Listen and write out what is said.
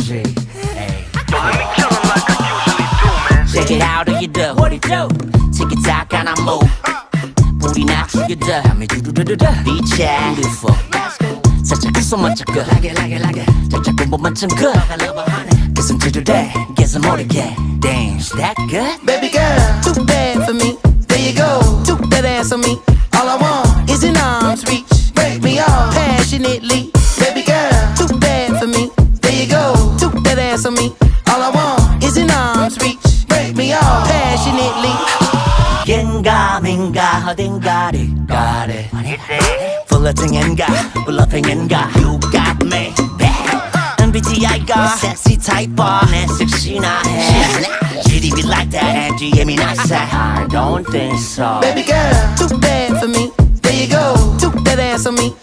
거지. Check it out, how you do? What it do? Tick it tock and I move. 불이 나 죽여줘. Beach yeah, beautiful. 살짝 그 멋져 그. 살짝 공부만 좀 그. Guess I'm today, guess I'm 모르게. Damn, is that good? Baby girl, too bad for me. There you go, took that ass on me. All I want is an arm's reach. Break me off passionately. Baby girl, too bad for me. There you go, took that ass on me. All I want is an arm's reach. Break me off passionately. 겐가 민가 어딘가를 가래 플러팅인가 블러핑인가 You got me MBTI가 섹시 타입봐 내 섹시나 해 GDB like that MGM이 나서 I don't think so Baby girl, too bad for me. There you go, took that ass on me.